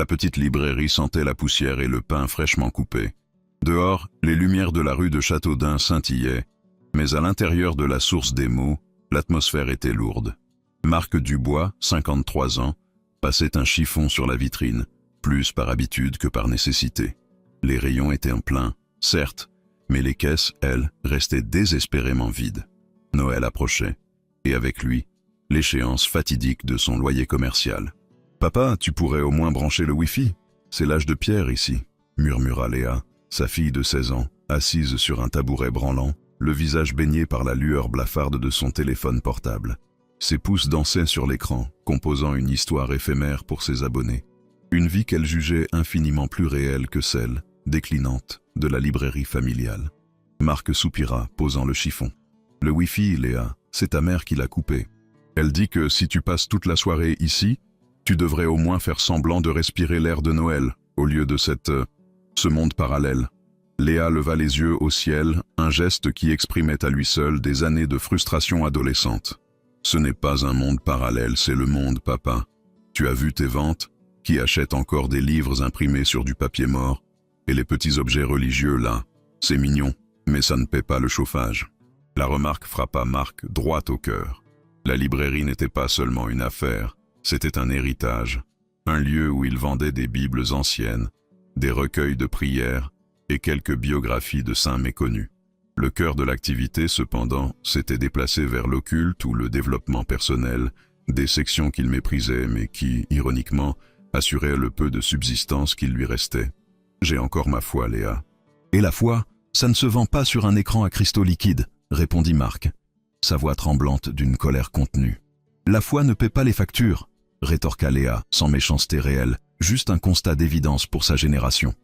La petite librairie sentait la poussière et le pain fraîchement coupé. Dehors, les lumières de la rue de Châteaudun scintillaient, mais à l'intérieur de la source des mots, l'atmosphère était lourde. Marc Dubois, 53 ans, passait un chiffon sur la vitrine, plus par habitude que par nécessité. Les rayons étaient pleins, certes, mais les caisses, elles, restaient désespérément vides. Noël approchait, et avec lui, l'échéance fatidique de son loyer commercial. « Papa, tu pourrais au moins brancher le Wi-Fi? C'est l'âge de pierre ici, » murmura Léa, sa fille de 16 ans, assise sur un tabouret branlant, le visage baigné par la lueur blafarde de son téléphone portable. Ses pouces dansaient sur l'écran, composant une histoire éphémère pour ses abonnés. Une vie qu'elle jugeait infiniment plus réelle que celle, déclinante, de la librairie familiale. Marc soupira, posant le chiffon. « Le Wi-Fi, Léa, c'est ta mère qui l'a coupé. Elle dit que si tu passes toute la soirée ici, tu devrais au moins faire semblant de respirer l'air de Noël, au lieu de ce monde parallèle. » Léa leva les yeux au ciel, un geste qui exprimait à lui seul des années de frustration adolescente. « Ce n'est pas un monde parallèle, c'est le monde, papa. Tu as vu tes ventes? Qui achètent encore des livres imprimés sur du papier mort? Et les petits objets religieux, là? C'est mignon, mais ça ne paie pas le chauffage. » La remarque frappa Marc droit au cœur. La librairie n'était pas seulement une affaire, c'était un héritage, un lieu où il vendait des bibles anciennes, des recueils de prières et quelques biographies de saints méconnus. Le cœur de l'activité, cependant, s'était déplacé vers l'occulte ou le développement personnel, des sections qu'il méprisait mais qui, ironiquement, assuraient le peu de subsistance qu'il lui restait. « J'ai encore ma foi, Léa. »« Et la foi, ça ne se vend pas sur un écran à cristaux liquides, » répondit Marc, sa voix tremblante d'une colère contenue. « La foi ne paie pas les factures, » rétorqua Léa, sans méchanceté réelle, juste un constat d'évidence pour sa génération.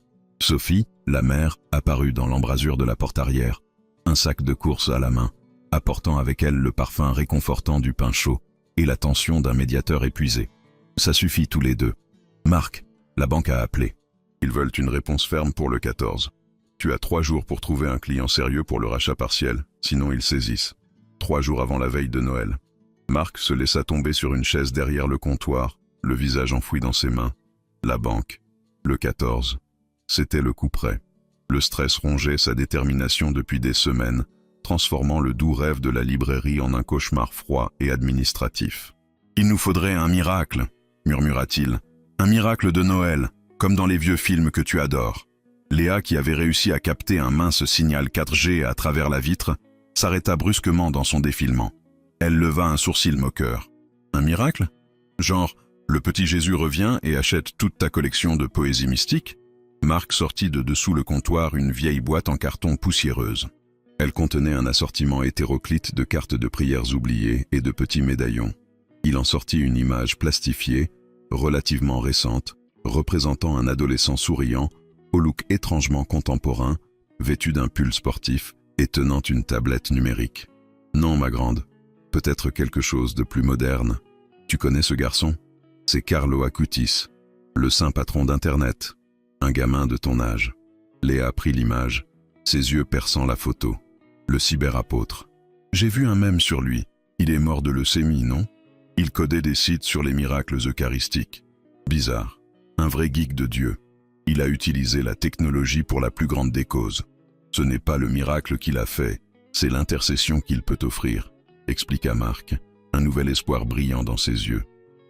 Sophie, la mère, apparut dans l'embrasure de la porte arrière, un sac de course à la main, apportant avec elle le parfum réconfortant du pain chaud et la tension d'un médiateur épuisé. « Ça suffit tous les deux. Marc, la banque a appelé. Ils veulent une réponse ferme pour le 14. Tu as 3 jours pour trouver un client sérieux pour le rachat partiel, sinon ils saisissent. 3 jours avant la veille de Noël. » Marc se laissa tomber sur une chaise derrière le comptoir, le visage enfoui dans ses mains. La banque. Le 14. C'était le coup près. Le stress rongeait sa détermination depuis des semaines, transformant le doux rêve de la librairie en un cauchemar froid et administratif. « Il nous faudrait un miracle, » murmura-t-il. « Un miracle de Noël, comme dans les vieux films que tu adores. » Léa, qui avait réussi à capter un mince signal 4G à travers la vitre, s'arrêta brusquement dans son défilement. Elle leva un sourcil moqueur. « Un miracle? Genre, le petit Jésus revient et achète toute ta collection de poésie mystique ?» Marc sortit de dessous le comptoir une vieille boîte en carton poussiéreuse. Elle contenait un assortiment hétéroclite de cartes de prières oubliées et de petits médaillons. Il en sortit une image plastifiée, relativement récente, représentant un adolescent souriant, au look étrangement contemporain, vêtu d'un pull sportif et tenant une tablette numérique. « Non, ma grande, peut-être quelque chose de plus moderne. Tu connais ce garçon? C'est Carlo Acutis, le saint patron d'Internet. Un gamin de ton âge. » Léa prit l'image, ses yeux perçant la photo. Le cyberapôtre. « J'ai vu un mème sur lui. Il est mort de leucémie, non? Il codait des sites sur les miracles eucharistiques. Bizarre. Un vrai geek de Dieu. Il a utilisé la technologie pour la plus grande des causes. Ce n'est pas le miracle qu'il a fait, c'est l'intercession qu'il peut offrir, » expliqua Marc, un nouvel espoir brillant dans ses yeux.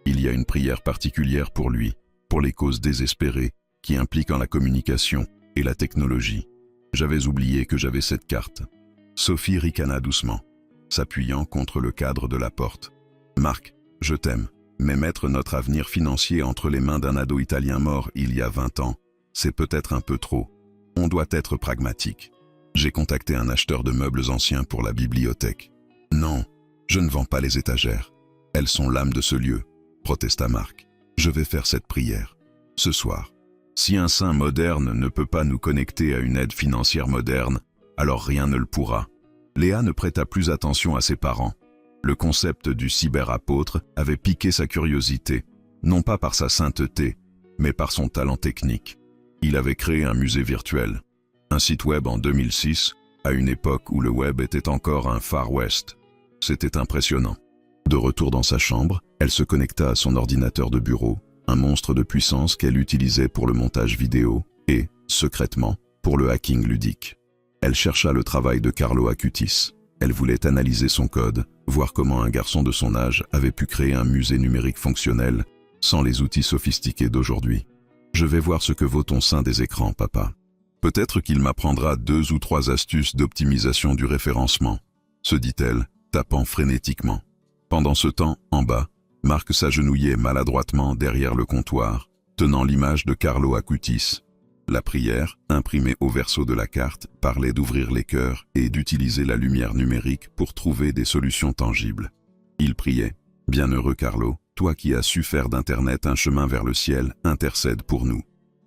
Il y a une prière particulière pour lui, pour les causes désespérées, qui impliquent la communication et la technologie. J'avais oublié que j'avais cette carte. Sophie ricana doucement, s'appuyant contre le cadre de la porte. « Marc, je t'aime, mais mettre notre avenir financier entre les mains d'un ado italien mort il y a 20 ans, c'est peut-être un peu trop. On doit être pragmatique. J'ai contacté un acheteur de meubles anciens pour la bibliothèque. »« Non, je ne vends pas les étagères. Elles sont l'âme de ce lieu, » protesta Marc. « Je vais faire cette prière. Ce soir. Si un saint moderne ne peut pas nous connecter à une aide financière moderne, alors rien ne le pourra. » Léa ne prêta plus attention à ses parents. Le concept du cyberapôtre avait piqué sa curiosité, non pas par sa sainteté, mais par son talent technique. Il avait créé un musée virtuel, un site web en 2006, à une époque où le web était encore un Far West. C'était impressionnant. De retour dans sa chambre, elle se connecta à son ordinateur de bureau, un monstre de puissance qu'elle utilisait pour le montage vidéo et, secrètement, pour le hacking ludique. Elle chercha le travail de Carlo Acutis. Elle voulait analyser son code, voir comment un garçon de son âge avait pu créer un musée numérique fonctionnel sans les outils sophistiqués d'aujourd'hui. « Je vais voir ce que vaut ton sein des écrans, papa. Peut-être qu'il m'apprendra 2 ou 3 astuces d'optimisation du référencement, » se dit-elle, tapant frénétiquement. Pendant ce temps, en bas, Marc s'agenouillait maladroitement derrière le comptoir, tenant l'image de Carlo Acutis. La prière, imprimée au verso de la carte, parlait d'ouvrir les cœurs et d'utiliser la lumière numérique pour trouver des solutions tangibles. Il priait « Bienheureux Carlo, toi qui as su faire d'Internet un chemin vers le ciel, intercède pour nous.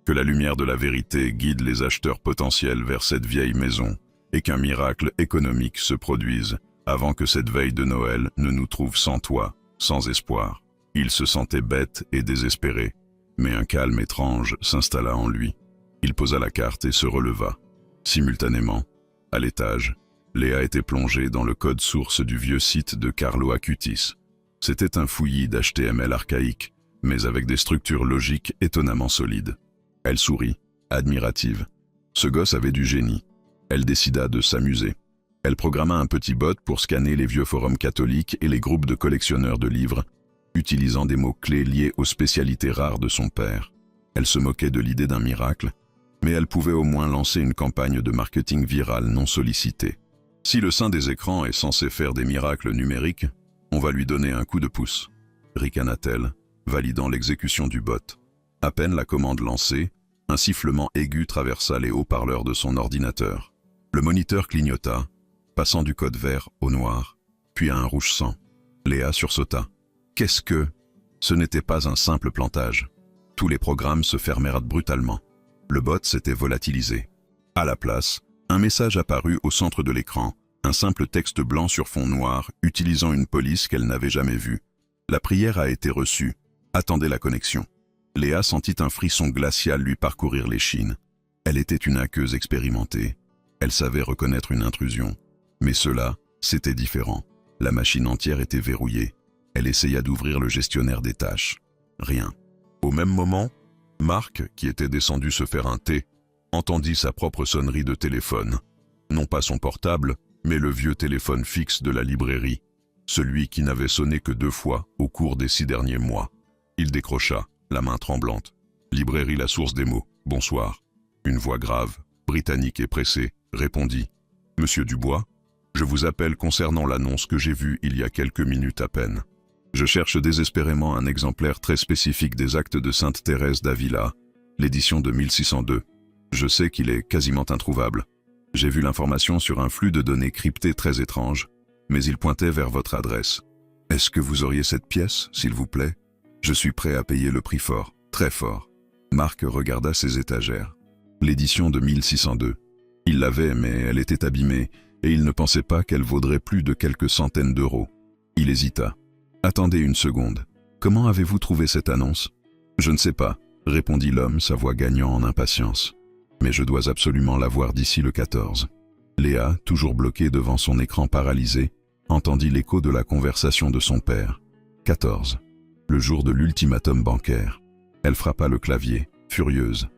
Que la lumière de la vérité guide les acheteurs potentiels vers cette vieille maison et qu'un miracle économique se produise avant que cette veille de Noël ne nous trouve sans toi, sans espoir. » Il se sentait bête et désespéré, mais un calme étrange s'installa en lui. Il posa la carte et se releva. Simultanément, à l'étage, Léa était plongée dans le code source du vieux site de Carlo Acutis. C'était un fouillis d'HTML archaïque, mais avec des structures logiques étonnamment solides. Elle sourit, admirative. Ce gosse avait du génie. Elle décida de s'amuser. Elle programma un petit bot pour scanner les vieux forums catholiques et les groupes de collectionneurs de livres, utilisant des mots-clés liés aux spécialités rares de son père. Elle se moquait de l'idée d'un miracle, mais elle pouvait au moins lancer une campagne de marketing viral non sollicitée. Si le sein des écrans est censé faire des miracles numériques, on va lui donner un coup de pouce, ricana-t-elle, validant l'exécution du bot. À peine la commande lancée, un sifflement aigu traversa les haut-parleurs de son ordinateur. Le moniteur clignota, passant du code vert au noir, puis à un rouge sang. Léa sursauta. Qu'est-ce que... Ce n'était pas un simple plantage. Tous les programmes se fermèrent brutalement. Le bot s'était volatilisé. À la place, un message apparut au centre de l'écran, un simple texte blanc sur fond noir, utilisant une police qu'elle n'avait jamais vue. La prière a été reçue. Attendez la connexion. Léa sentit un frisson glacial lui parcourir l'échine. Elle était une hackeuse expérimentée. Elle savait reconnaître une intrusion. Mais cela, c'était différent. La machine entière était verrouillée. Elle essaya d'ouvrir le gestionnaire des tâches. Rien. Au même moment, Marc, qui était descendu se faire un thé, entendit sa propre sonnerie de téléphone. Non pas son portable, mais le vieux téléphone fixe de la librairie, celui qui n'avait sonné que 2 fois au cours des 6 derniers mois. Il décrocha, la main tremblante. Librairie La Source des mots, bonsoir. Une voix grave, britannique et pressée, répondit. Monsieur Dubois, je vous appelle concernant l'annonce que j'ai vue il y a quelques minutes à peine. Je cherche désespérément un exemplaire très spécifique des Actes de Sainte Thérèse d'Avila, l'édition de 1602. Je sais qu'il est quasiment introuvable. J'ai vu l'information sur un flux de données cryptées très étrange, mais il pointait vers votre adresse. Est-ce que vous auriez cette pièce, s'il vous plaît? Je suis prêt à payer le prix fort, très fort. Marc regarda ses étagères. L'édition de 1602. Il l'avait, mais elle était abîmée, et il ne pensait pas qu'elle vaudrait plus de quelques centaines d'euros. Il hésita. Attendez une seconde. Comment avez-vous trouvé cette annonce? Je ne sais pas, répondit l'homme, sa voix gagnant en impatience. Mais je dois absolument la voir d'ici le 14. Léa, toujours bloquée devant son écran paralysé, entendit l'écho de la conversation de son père. 14. Le jour de l'ultimatum bancaire. Elle frappa le clavier, furieuse.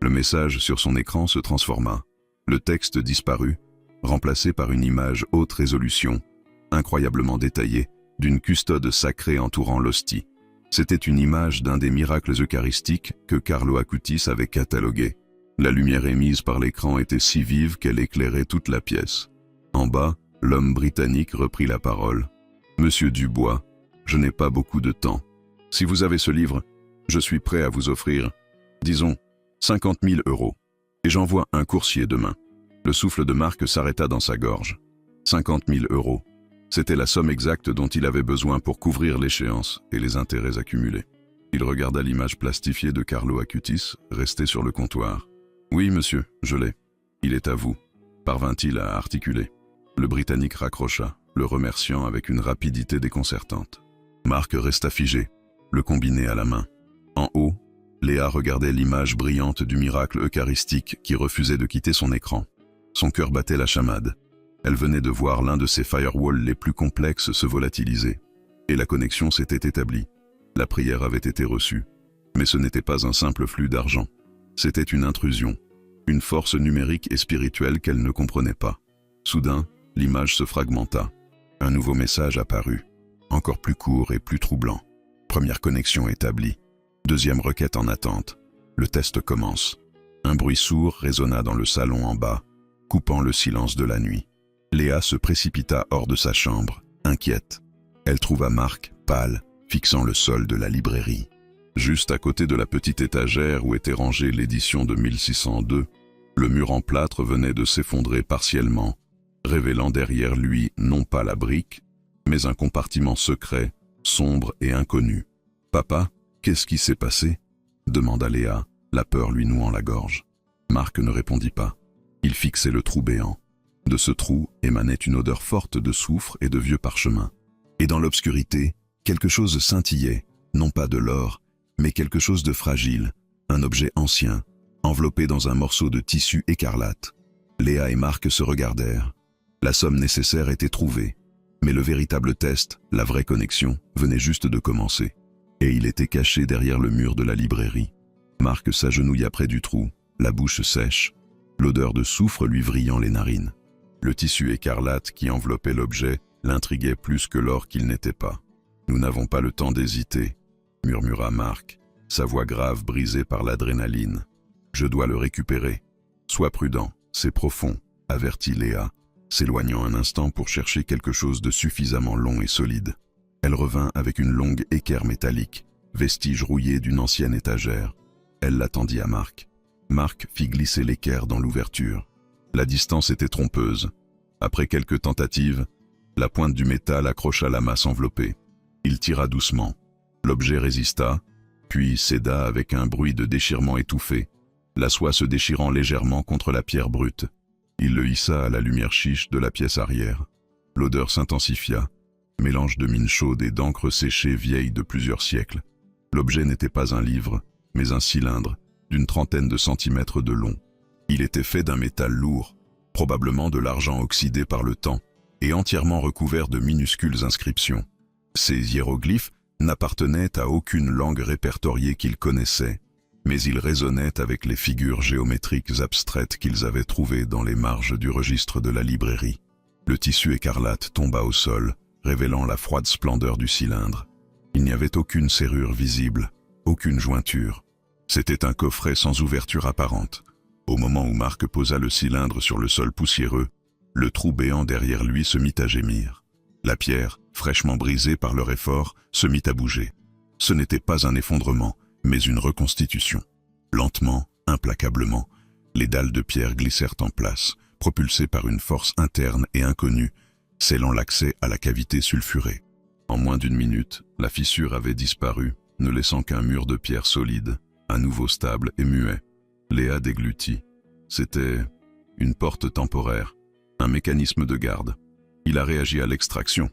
Le message sur son écran se transforma. Le texte disparut, remplacé par une image haute résolution, incroyablement détaillée, d'une custode sacrée entourant l'hostie. C'était une image d'un des miracles eucharistiques que Carlo Acutis avait catalogué. La lumière émise par l'écran était si vive qu'elle éclairait toute la pièce. En bas, l'homme britannique reprit la parole. « Monsieur Dubois, je n'ai pas beaucoup de temps. Si vous avez ce livre, je suis prêt à vous offrir, disons, 50 000 €. Et j'envoie un coursier demain. » Le souffle de Marc s'arrêta dans sa gorge. 50 000 €. C'était la somme exacte dont il avait besoin pour couvrir l'échéance et les intérêts accumulés. Il regarda l'image plastifiée de Carlo Acutis, restée sur le comptoir. « Oui, monsieur, je l'ai. Il est à vous, » parvint-il à articuler. Le Britannique raccrocha, le remerciant avec une rapidité déconcertante. Marc resta figé, le combiné à la main. En haut, Léa regardait l'image brillante du miracle eucharistique qui refusait de quitter son écran. Son cœur battait la chamade. Elle venait de voir l'un de ses firewalls les plus complexes se volatiliser. Et la connexion s'était établie. La prière avait été reçue. Mais ce n'était pas un simple flux d'argent. C'était une intrusion, une force numérique et spirituelle qu'elle ne comprenait pas. Soudain, l'image se fragmenta. Un nouveau message apparut, encore plus court et plus troublant. Première connexion établie. Deuxième requête en attente. Le test commence. Un bruit sourd résonna dans le salon en bas, coupant le silence de la nuit. Léa se précipita hors de sa chambre, inquiète. Elle trouva Marc, pâle, fixant le sol de la librairie. Juste à côté de la petite étagère où était rangée l'édition de 1602, le mur en plâtre venait de s'effondrer partiellement, révélant derrière lui non pas la brique, mais un compartiment secret, sombre et inconnu. « Papa, qu'est-ce qui s'est passé ?» demanda Léa, la peur lui nouant la gorge. Marc ne répondit pas. Il fixait le trou béant. De ce trou émanait une odeur forte de soufre et de vieux parchemin. Et dans l'obscurité, quelque chose scintillait, non pas de l'or, mais quelque chose de fragile, un objet ancien, enveloppé dans un morceau de tissu écarlate. Léa et Marc se regardèrent. La somme nécessaire était trouvée, mais le véritable test, la vraie connexion, venait juste de commencer. Et il était caché derrière le mur de la librairie. Marc s'agenouilla près du trou, la bouche sèche, l'odeur de soufre lui vrillant les narines. Le tissu écarlate qui enveloppait l'objet l'intriguait plus que l'or qu'il n'était pas. « Nous n'avons pas le temps d'hésiter », murmura Marc, sa voix grave brisée par l'adrénaline. « Je dois le récupérer. Sois prudent, c'est profond, » avertit Léa, s'éloignant un instant pour chercher quelque chose de suffisamment long et solide. Elle revint avec une longue équerre métallique, vestige rouillé d'une ancienne étagère. Elle l'attendit à Marc. Marc fit glisser l'équerre dans l'ouverture. La distance était trompeuse. Après quelques tentatives, la pointe du métal accrocha la masse enveloppée. Il tira doucement. L'objet résista, puis céda avec un bruit de déchirement étouffé, la soie se déchirant légèrement contre la pierre brute. Il le hissa à la lumière chiche de la pièce arrière. L'odeur s'intensifia, mélange de mine chaude et d'encre séchée vieille de plusieurs siècles. L'objet n'était pas un livre, mais un cylindre, d'une trentaine de centimètres de long. Il était fait d'un métal lourd, probablement de l'argent oxydé par le temps, et entièrement recouvert de minuscules inscriptions. Ces hiéroglyphes n'appartenaient à aucune langue répertoriée qu'ils connaissaient, mais ils résonnaient avec les figures géométriques abstraites qu'ils avaient trouvées dans les marges du registre de la librairie. Le tissu écarlate tomba au sol, révélant la froide splendeur du cylindre. Il n'y avait aucune serrure visible, aucune jointure. C'était un coffret sans ouverture apparente. Au moment où Marc posa le cylindre sur le sol poussiéreux, le trou béant derrière lui se mit à gémir. La pierre, fraîchement brisée par leur effort, se mit à bouger. Ce n'était pas un effondrement, mais une reconstitution. Lentement, implacablement, les dalles de pierre glissèrent en place, propulsées par une force interne et inconnue, scellant l'accès à la cavité sulfurée. En moins d'une minute, la fissure avait disparu, ne laissant qu'un mur de pierre solide, à nouveau stable et muet. Léa déglutit. C'était une porte temporaire, un mécanisme de garde. Il a réagi à l'extraction,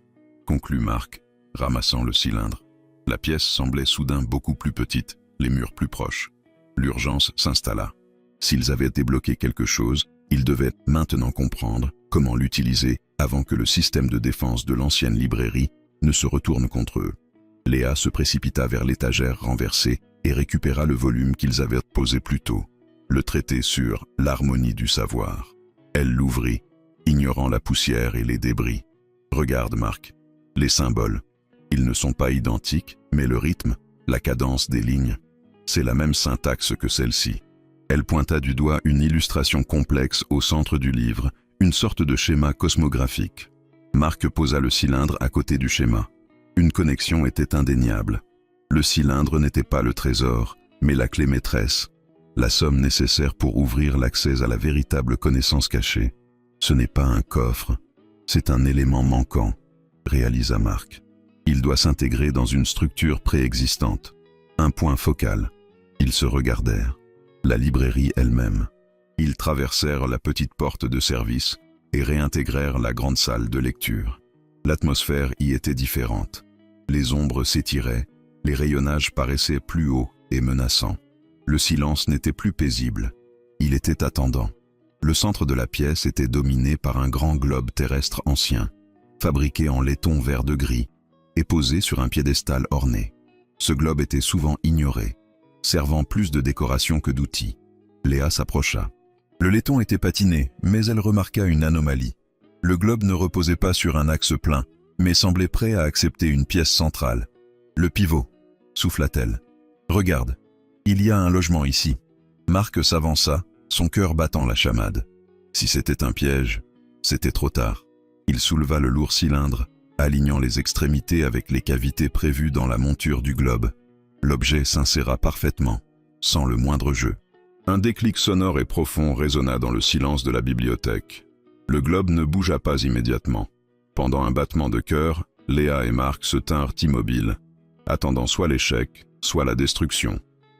conclut Marc, ramassant le cylindre. La pièce semblait soudain beaucoup plus petite, les murs plus proches. L'urgence s'installa. S'ils avaient débloqué quelque chose, ils devaient maintenant comprendre comment l'utiliser avant que le système de défense de l'ancienne librairie ne se retourne contre eux. Léa se précipita vers l'étagère renversée et récupéra le volume qu'ils avaient posé plus tôt, le traité sur l'harmonie du savoir. Elle l'ouvrit, ignorant la poussière et les débris. « Regarde, Marc, les symboles. Ils ne sont pas identiques, mais le rythme, la cadence des lignes, c'est la même syntaxe que celle-ci. » Elle pointa du doigt une illustration complexe au centre du livre, une sorte de schéma cosmographique. Marc posa le cylindre à côté du schéma. Une connexion était indéniable. Le cylindre n'était pas le trésor, mais la clé maîtresse, la somme nécessaire pour ouvrir l'accès à la véritable connaissance cachée. Ce n'est pas un coffre, c'est un élément manquant, réalisa Marc. Il doit s'intégrer dans une structure préexistante. Un point focal. Ils se regardèrent. La librairie elle-même. Ils traversèrent la petite porte de service et réintégrèrent la grande salle de lecture. L'atmosphère y était différente. Les ombres s'étiraient, les rayonnages paraissaient plus hauts et menaçants. Le silence n'était plus paisible. Il était attendant. Le centre de la pièce était dominé par un grand globe terrestre ancien, fabriqué en laiton vert de gris et posé sur un piédestal orné. Ce globe était souvent ignoré. servant plus de décoration que d'outil. Léa s'approcha. Le laiton était patiné, mais elle remarqua une anomalie. Le globe ne reposait pas sur un axe plein, mais semblait prêt à accepter une pièce centrale. Le pivot, souffla-t-elle. Regarde, il y a un logement ici. Marc s'avança, son cœur battant la chamade. Si c'était un piège, c'était trop tard. Il souleva le lourd cylindre, alignant les extrémités avec les cavités prévues dans la monture du globe. L'objet s'inséra parfaitement, sans le moindre jeu. Un déclic sonore et profond résonna dans le silence de la bibliothèque. Le globe ne bougea pas immédiatement. Pendant un battement de cœur, Léa et Marc se tinrent immobiles, attendant soit l'échec, soit la destruction.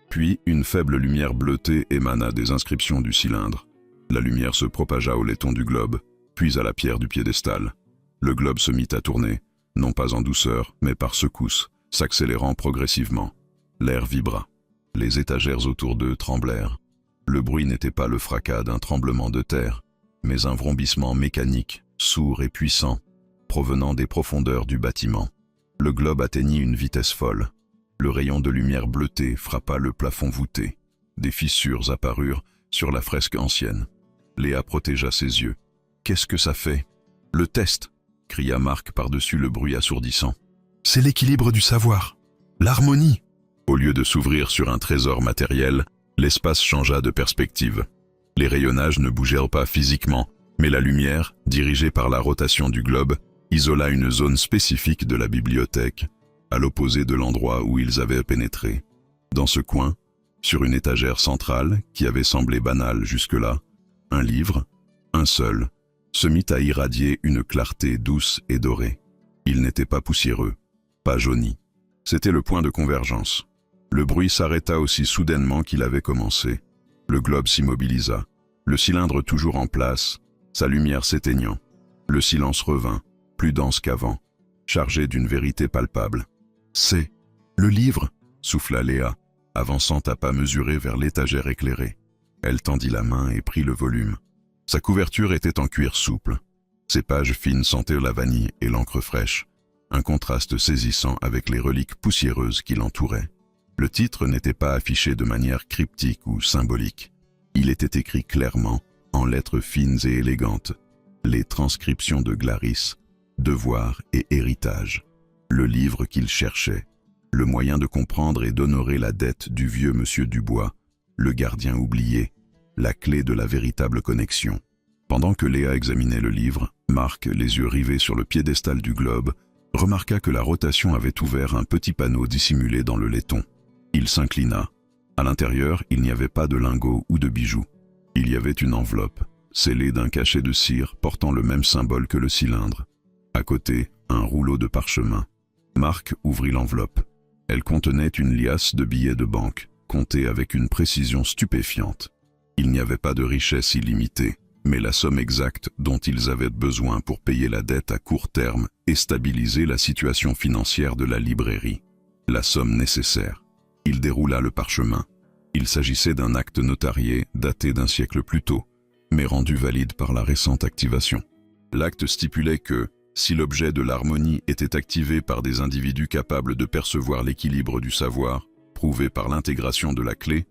Puis, une faible lumière bleutée émana des inscriptions du cylindre. La lumière se propagea au laiton du globe, puis à la pierre du piédestal. Le globe se mit à tourner, non pas en douceur, mais par secousses, s'accélérant progressivement. L'air vibra. Les étagères autour d'eux tremblèrent. Le bruit n'était pas le fracas d'un tremblement de terre, mais un vrombissement mécanique, sourd et puissant, provenant des profondeurs du bâtiment. Le globe atteignit une vitesse folle. Le rayon de lumière bleutée frappa le plafond voûté. Des fissures apparurent sur la fresque ancienne. Léa protégea ses yeux. « Qu'est-ce que ça fait ?»« Le test !» cria Marc par-dessus le bruit assourdissant. « C'est l'équilibre du savoir, l'harmonie !» Au lieu de s'ouvrir sur un trésor matériel, l'espace changea de perspective. Les rayonnages ne bougèrent pas physiquement, mais la lumière, dirigée par la rotation du globe, isola une zone spécifique de la bibliothèque, à l'opposé de l'endroit où ils avaient pénétré. Dans ce coin, sur une étagère centrale, qui avait semblé banale jusque-là, un livre, un seul, se mit à irradier une clarté douce et dorée. Il n'était pas poussiéreux, pas jauni. C'était le point de convergence. Le bruit s'arrêta aussi soudainement qu'il avait commencé. Le globe s'immobilisa, le cylindre toujours en place, sa lumière s'éteignant. Le silence revint, plus dense qu'avant, chargé d'une vérité palpable. « C'est le livre !» souffla Léa, avançant à pas mesurés vers l'étagère éclairée. Elle tendit la main et prit le volume. Sa couverture était en cuir souple. Ses pages fines sentaient la vanille et l'encre fraîche, un contraste saisissant avec les reliques poussiéreuses qui l'entouraient. Le titre n'était pas affiché de manière cryptique ou symbolique. Il était écrit clairement, en lettres fines et élégantes, les transcriptions de Glaris, devoir et héritage, le livre qu'il cherchait, le moyen de comprendre et d'honorer la dette du vieux monsieur Dubois, le gardien oublié, la clé de la véritable connexion. Pendant que Léa examinait le livre, Marc, les yeux rivés sur le piédestal du globe, remarqua que la rotation avait ouvert un petit panneau dissimulé dans le laiton. Il s'inclina. À l'intérieur, il n'y avait pas de lingots ou de bijoux. Il y avait une enveloppe, scellée d'un cachet de cire portant le même symbole que le cylindre. À côté, un rouleau de parchemin. Marc ouvrit l'enveloppe. Elle contenait une liasse de billets de banque, comptés avec une précision stupéfiante. Il n'y avait pas de richesse illimitée, mais la somme exacte dont ils avaient besoin pour payer la dette à court terme et stabiliser la situation financière de la librairie. La somme nécessaire. Il déroula le parchemin. Il s'agissait d'un acte notarié daté d'un siècle plus tôt, mais rendu valide par la récente activation. L'acte stipulait que, si l'objet de l'harmonie était activé par des individus capables de percevoir l'équilibre du savoir, prouvé par l'intégration de la clé,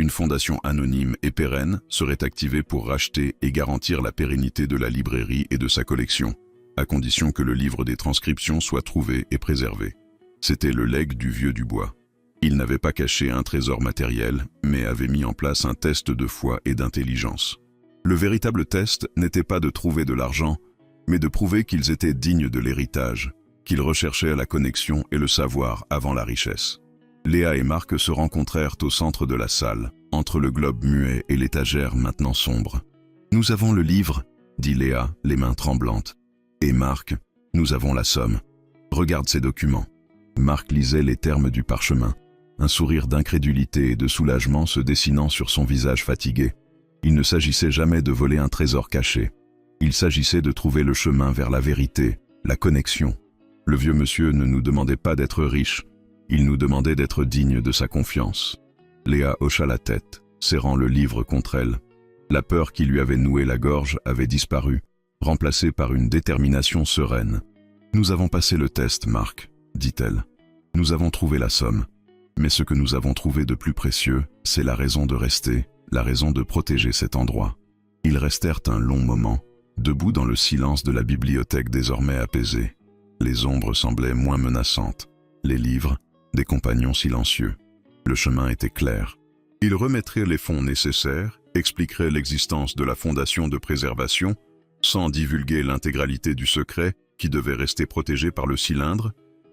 une fondation anonyme et pérenne serait activée pour racheter et garantir la pérennité de la librairie et de sa collection, à condition que le livre des transcriptions soit trouvé et préservé. C'était le legs du vieux Dubois. Il n'avait pas caché un trésor matériel, mais avait mis en place un test de foi et d'intelligence. Le véritable test n'était pas de trouver de l'argent, mais de prouver qu'ils étaient dignes de l'héritage, qu'ils recherchaient la connexion et le savoir avant la richesse. Léa et Marc se rencontrèrent au centre de la salle, entre le globe muet et l'étagère maintenant sombre. « Nous avons le livre », dit Léa, les mains tremblantes. « Et Marc, nous avons la somme. Regarde ces documents. » Marc lisait les termes du parchemin, un sourire d'incrédulité et de soulagement se dessinant sur son visage fatigué. Il ne s'agissait jamais de voler un trésor caché. Il s'agissait de trouver le chemin vers la vérité, la connexion. Le vieux monsieur ne nous demandait pas d'être riches, il nous demandait d'être dignes de sa confiance. Léa hocha la tête, serrant le livre contre elle. La peur qui lui avait noué la gorge avait disparu, remplacée par une détermination sereine. « Nous avons passé le test, Marc, dit-elle. Nous avons trouvé la somme. Mais ce que nous avons trouvé de plus précieux, c'est la raison de rester, la raison de protéger cet endroit. Ils restèrent un long moment, debout dans le silence de la bibliothèque désormais apaisée. Les ombres semblaient moins menaçantes, les livres, des compagnons silencieux. Le chemin était clair. Ils remettraient les fonds nécessaires, expliqueraient l'existence de la fondation de préservation, sans divulguer l'intégralité du secret qui devait rester protégé par le cylindre,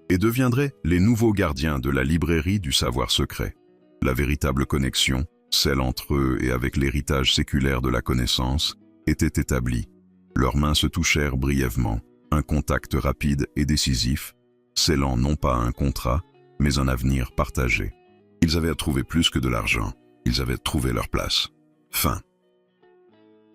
et deviendraient les nouveaux gardiens de la librairie du savoir secret. La véritable connexion, celle entre eux et avec l'héritage séculaire de la connaissance, était établie. Leurs mains se touchèrent brièvement, un contact rapide et décisif, scellant non pas un contrat, mais un avenir partagé. Ils avaient trouvé plus que de l'argent, ils avaient trouvé leur place. Fin.